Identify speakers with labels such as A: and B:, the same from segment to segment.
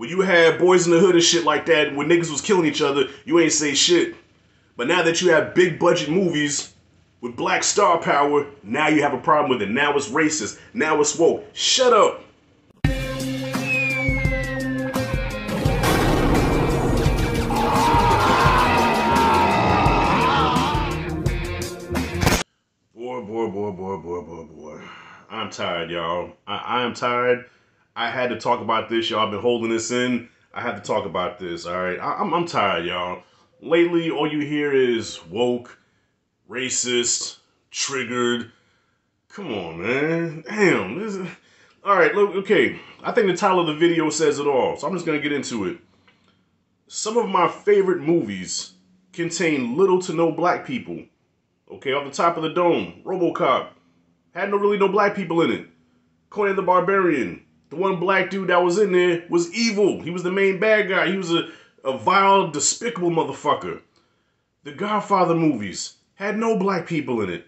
A: When you had Boys in the Hood and shit like that, when niggas was killing each other, you ain't say shit. But now that you have big budget movies with black star power, now you have a problem with it. Now it's racist. Now it's woke. Shut up. Boy. I'm tired, y'all. I am tired. I had to talk about this, y'all. I've been holding this in. I have to talk about this, all right? I'm tired, y'all. Lately, all you hear is woke, racist, triggered. Come on, man. Damn. All right, look, okay. I think the title of the video says it all, so I'm just going to get into it. Some of my favorite movies contain little to no black people. Okay, off the top of the dome, RoboCop. Had really no black people in it. Conan the Barbarian. The one black dude that was in there was evil. He was the main bad guy. He was a vile, despicable motherfucker. The Godfather movies had no black people in it.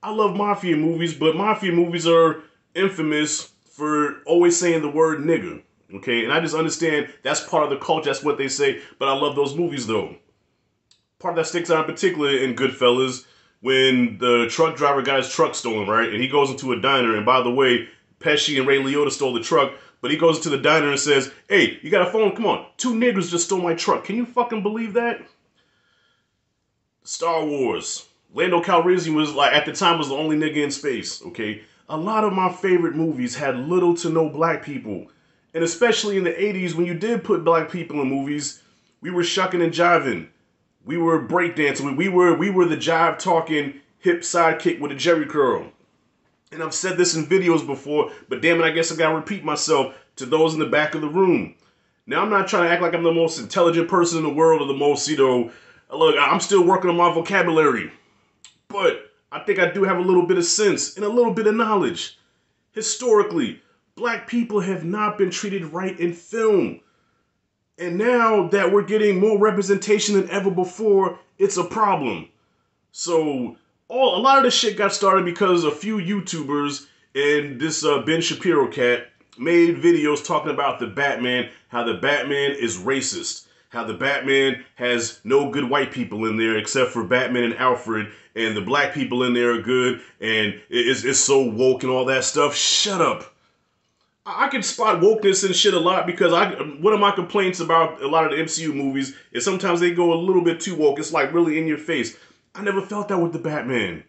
A: I love mafia movies, but mafia movies are infamous for always saying the word nigger. Okay, and I just understand that's part of the culture. That's what they say. But I love those movies, though. Part that sticks out in particular in Goodfellas, when the truck driver got his truck stolen, right? And he goes into a diner, and by the way, Pesci and Ray Liotta stole the truck, but he goes into the diner and says, "Hey, you got a phone? Come on. 2 niggers just stole my truck." Can you fucking believe that? Star Wars. Lando Calrissian was, like, at the time, was the only nigga in space, okay? A lot of my favorite movies had little to no black people. And especially in the 80s, when you did put black people in movies, we were shucking and jiving. We were breakdancing. We were the jive-talking hip sidekick with a jerry curl. And I've said this in videos before, but damn it, I guess I gotta repeat myself to those in the back of the room. Now, I'm not trying to act like I'm the most intelligent person in the world or the most, look, I'm still working on my vocabulary. But I think I do have a little bit of sense and a little bit of knowledge. Historically, black people have not been treated right in film. And now that we're getting more representation than ever before, it's a problem. So, a lot of this shit got started because a few YouTubers and this Ben Shapiro cat made videos talking about the Batman, how the Batman is racist, how the Batman has no good white people in there except for Batman and Alfred, and the black people in there are good, and it's so woke and all that stuff. Shut up. I can spot wokeness and shit a lot because one of my complaints about a lot of the MCU movies is sometimes they go a little bit too woke. It's like really in your face. I never felt that with the Batman.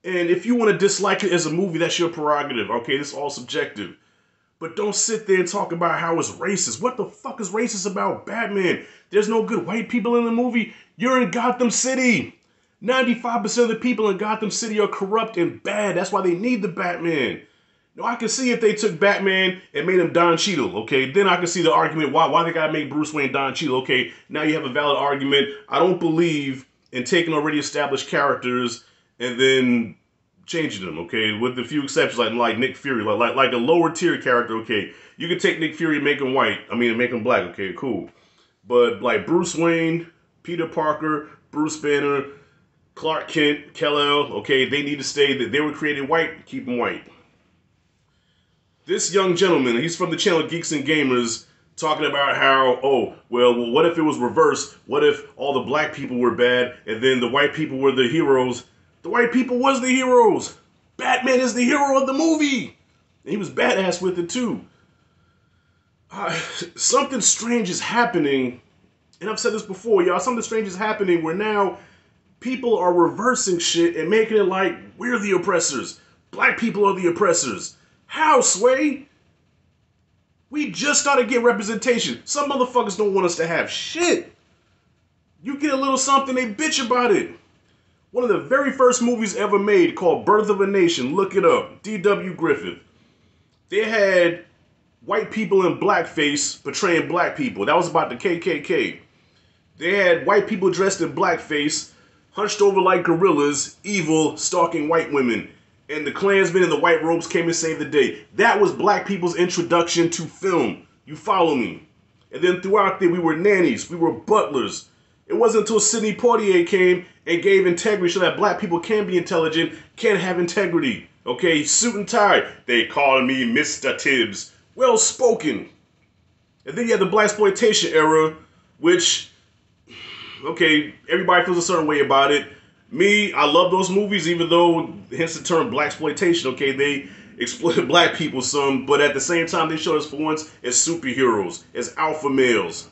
A: And if you want to dislike it as a movie, that's your prerogative. Okay, this is all subjective. But don't sit there and talk about how it's racist. What the fuck is racist about Batman? There's no good white people in the movie. You're in Gotham City. 95% of the people in Gotham City are corrupt and bad. That's why they need the Batman. Now, I can see if they took Batman and made him Don Cheadle, okay? Then I can see the argument why they gotta make Bruce Wayne Don Cheadle, okay? Now you have a valid argument. I don't believe in taking already established characters and then changing them, okay? With a few exceptions, like Nick Fury, like a lower tier character, okay? You can take Nick Fury and make him white. Make him black, okay, cool. But like Bruce Wayne, Peter Parker, Bruce Banner, Clark Kent, Kal-El, okay? They need to stay, that they were created white, keep them white. This young gentleman, he's from the channel Geeks and Gamers, talking about how, well, what if it was reversed? What if all the black people were bad and then the white people were the heroes? The white people was the heroes. Batman is the hero of the movie. And he was badass with it too. Something strange is happening, and I've said this before, y'all, something strange is happening where now people are reversing shit and making it like we're the oppressors. Black people are the oppressors. How, Sway? We just started getting representation. Some motherfuckers don't want us to have shit. You get a little something, they bitch about it. One of the very first movies ever made called Birth of a Nation, look it up, D.W. Griffith. They had white people in blackface portraying black people. That was about the KKK. They had white people dressed in blackface, hunched over like gorillas, evil, stalking white women. And the Klansmen in the white robes came and saved the day. That was black people's introduction to film. You follow me? And then throughout there, we were nannies. We were butlers. It wasn't until Sidney Poitier came and gave integrity so that black people can be intelligent, can have integrity. Okay, suit and tie. They call me Mr. Tibbs. Well spoken. And then you had the blaxploitation era, which, okay, everybody feels a certain way about it. Me, I love those movies, even though, hence the term blaxploitation. Okay, they exploited black people some, but at the same time, they showed us for once as superheroes, as alpha males.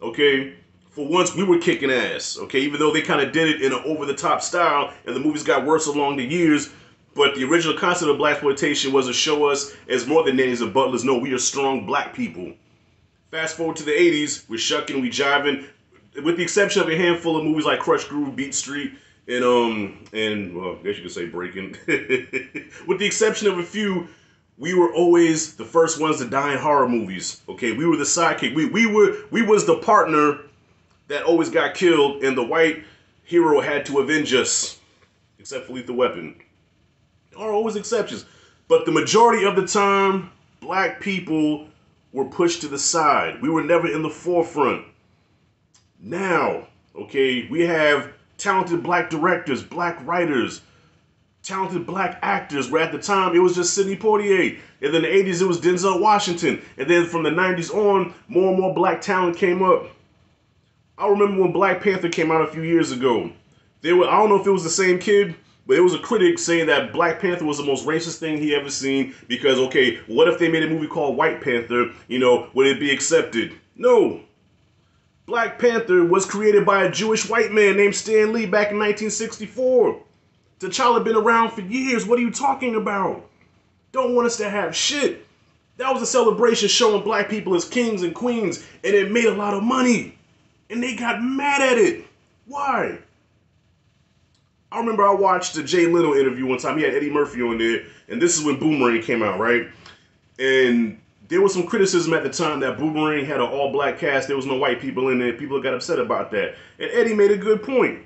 A: Okay, for once we were kicking ass. Okay, even though they kind of did it in an over-the-top style, and the movies got worse along the years. But the original concept of blaxploitation was to show us as more than nannies and butlers. No, we are strong black people. Fast forward to the 80s, we're shucking, we jiving, with the exception of a handful of movies like Crush Groove, Beat Street, and well, I guess you could say Breaking. With the exception of a few, we were always the first ones to die in horror movies. Okay, we were the sidekick. We was the partner that always got killed, and the white hero had to avenge us, except for Lethal Weapon. There are always exceptions, but the majority of the time, black people were pushed to the side. We were never in the forefront. Now, okay, we have talented black directors, black writers, talented black actors, where at the time it was just Sidney Poitier. And then the 80s it was Denzel Washington. And then from the 90s on, more and more black talent came up. I remember when Black Panther came out a few years ago. I don't know if it was the same kid, but it was a critic saying that Black Panther was the most racist thing he ever seen because, okay, what if they made a movie called White Panther? You know, would it be accepted? No. Black Panther was created by a Jewish white man named Stan Lee back in 1964. T'Challa been around for years. What are you talking about? Don't want us to have shit. That was a celebration showing black people as kings and queens, and it made a lot of money. And they got mad at it. Why? I remember I watched a Jay Leno interview one time. He had Eddie Murphy on there, and this is when Boomerang came out, right? And there was some criticism at the time that Boomerang had an all-black cast. There was no white people in there. People got upset about that. And Eddie made a good point.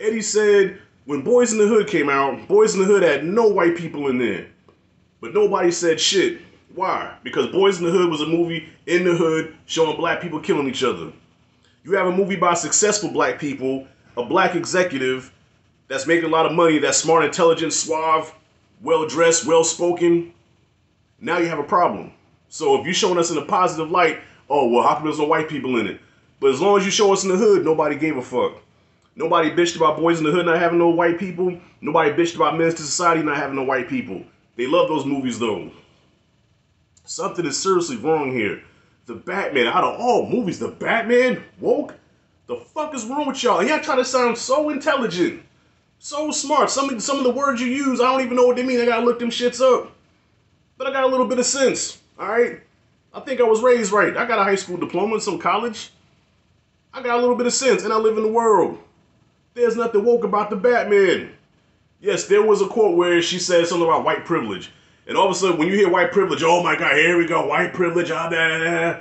A: Eddie said, when Boys in the Hood came out, Boys in the Hood had no white people in there. But nobody said shit. Why? Because Boys in the Hood was a movie in the hood showing black people killing each other. You have a movie by successful black people, a black executive that's making a lot of money, that's smart, intelligent, suave, well-dressed, well-spoken. Now you have a problem. So if you're showing us in a positive light, oh, well, how come there's no white people in it? But as long as you show us in the hood, nobody gave a fuck. Nobody bitched about Boys in the Hood not having no white people. Nobody bitched about Menace to Society not having no white people. They love those movies, though. Something is seriously wrong here. The Batman, out of all movies, the Batman? Woke? The fuck is wrong with y'all? And y'all trying to sound so intelligent. So smart. Some of the words you use, I don't even know what they mean. I gotta look them shits up. But I got a little bit of sense. Alright? I think I was raised right. I got a high school diploma and some college. I got a little bit of sense, and I live in the world. There's nothing woke about the Batman. Yes, there was a quote where she said something about white privilege. And all of a sudden, when you hear white privilege, oh my God, here we go, white privilege, ah, da, da,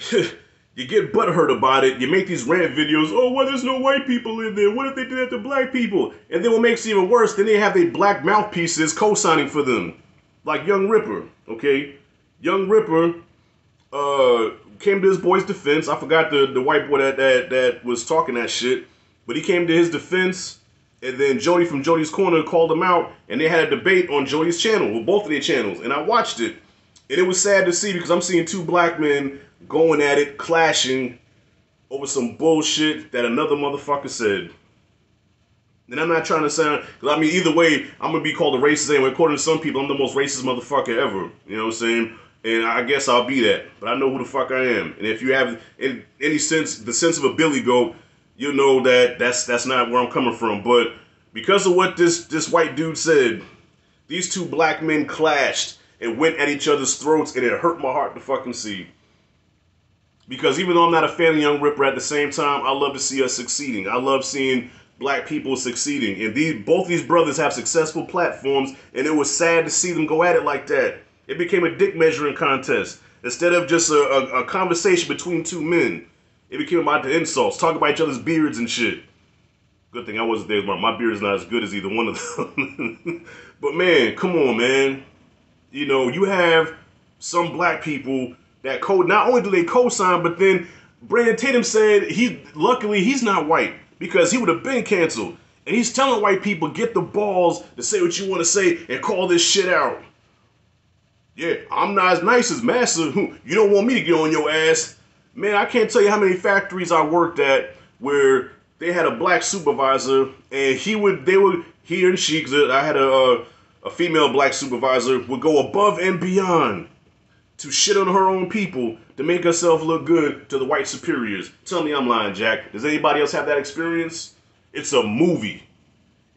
A: da. You get butthurt about it. You make these rant videos, oh, well, there's no white people in there. What if they did that to black people? And then what makes it even worse, then they have their black mouthpieces co-signing for them. Like Young Ripper, okay? Young Ripper came to his boy's defense. I forgot the white boy that was talking that shit. But he came to his defense, and then Jody from Jody's Corner called him out, and they had a debate on Jody's channel, with both of their channels, and I watched it. And it was sad to see because I'm seeing two black men going at it, clashing over some bullshit that another motherfucker said. And I'm not trying to sound, because I mean, either way, I'm going to be called a racist anyway. According to some people, I'm the most racist motherfucker ever. You know what I'm saying? And I guess I'll be that. But I know who the fuck I am. And if you have in any sense, the sense of a Billy Goat, you know that that's not where I'm coming from. But because of what this white dude said, these two black men clashed and went at each other's throats, and it hurt my heart to fucking see. Because even though I'm not a fan of Young Ripper, at the same time, I love to see us succeeding. I love seeing black people succeeding. And both these brothers have successful platforms, and it was sad to see them go at it like that. It became a dick measuring contest. Instead of just a conversation between two men, it became about the insults, talking about each other's beards and shit. Good thing I wasn't there. My beard is not as good as either one of them. But man, come on, man. You know, you have some black people that not only do they co-sign, but then Brandon Tatum said luckily he's not white because he would have been canceled. And he's telling white people, get the balls to say what you want to say and call this shit out. Yeah, I'm not as nice as Massa. You don't want me to get on your ass. Man, I can't tell you how many factories I worked at where they had a black supervisor, and he and she, because I had a female black supervisor, would go above and beyond to shit on her own people to make herself look good to the white superiors. Tell me I'm lying, Jack. Does anybody else have that experience? It's a movie.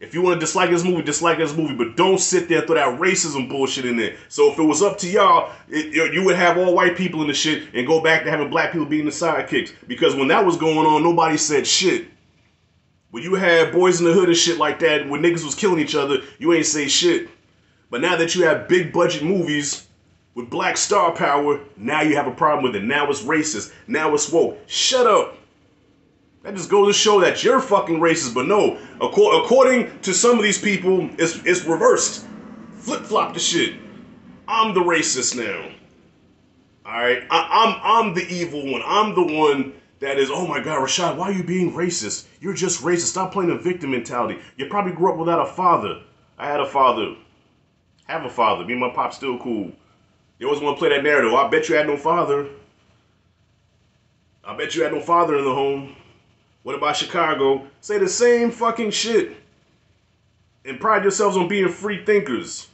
A: If you want to dislike this movie, but don't sit there and throw that racism bullshit in there. So if it was up to y'all, you would have all white people in the shit and go back to having black people being the sidekicks. Because when that was going on, nobody said shit. When you had Boys in the Hood and shit like that, when niggas was killing each other, you ain't say shit. But now that you have big budget movies with black star power, now you have a problem with it. Now it's racist. Now it's woke. Shut up. That just goes to show that you're fucking racist. But no, according to some of these people, it's reversed. Flip-flop the shit. I'm the racist now. Alright? I'm the evil one. I'm the one that is, oh my God, Rashad, why are you being racist? You're just racist. Stop playing the victim mentality. You probably grew up without a father. I had a father. Have a father. Me and my pop still cool. You always want to play that narrative. I bet you had no father. I bet you had no father in the home. What about Chicago? Say the same fucking shit. And pride yourselves on being free thinkers.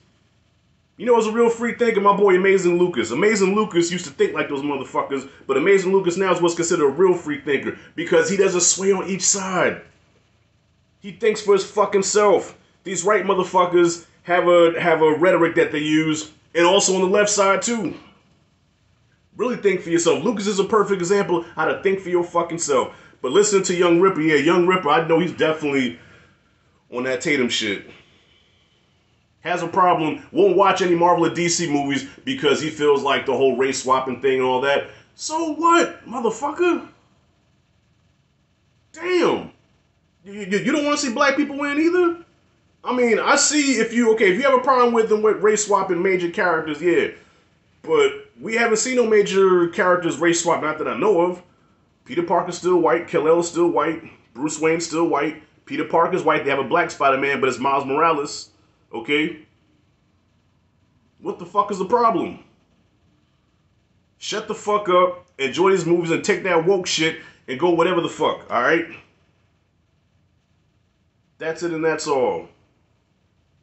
A: You know, as a real free thinker, my boy Amazing Lucas. Amazing Lucas used to think like those motherfuckers, but Amazing Lucas now is what's considered a real free thinker because he doesn't sway on each side. He thinks for his fucking self. These right motherfuckers have a rhetoric that they use, and also on the left side too. Really think for yourself. Lucas is a perfect example how to think for your fucking self. But listen to Young Ripper. Yeah, Young Ripper, I know he's definitely on that Tatum shit. Has a problem, won't watch any Marvel or DC movies because he feels like the whole race swapping thing and all that. So what, motherfucker? Damn. You don't want to see black people win either? I mean, I see if you have a problem with them with race swapping major characters, yeah. But we haven't seen no major characters race swap, not that I know of. Peter Parker's still white, Kal-El is still white, Bruce Wayne's still white, Peter Parker's white, they have a black Spider-Man, but it's Miles Morales. Okay? What the fuck is the problem? Shut the fuck up, enjoy these movies, and take that woke shit and go whatever the fuck, alright? That's it and that's all.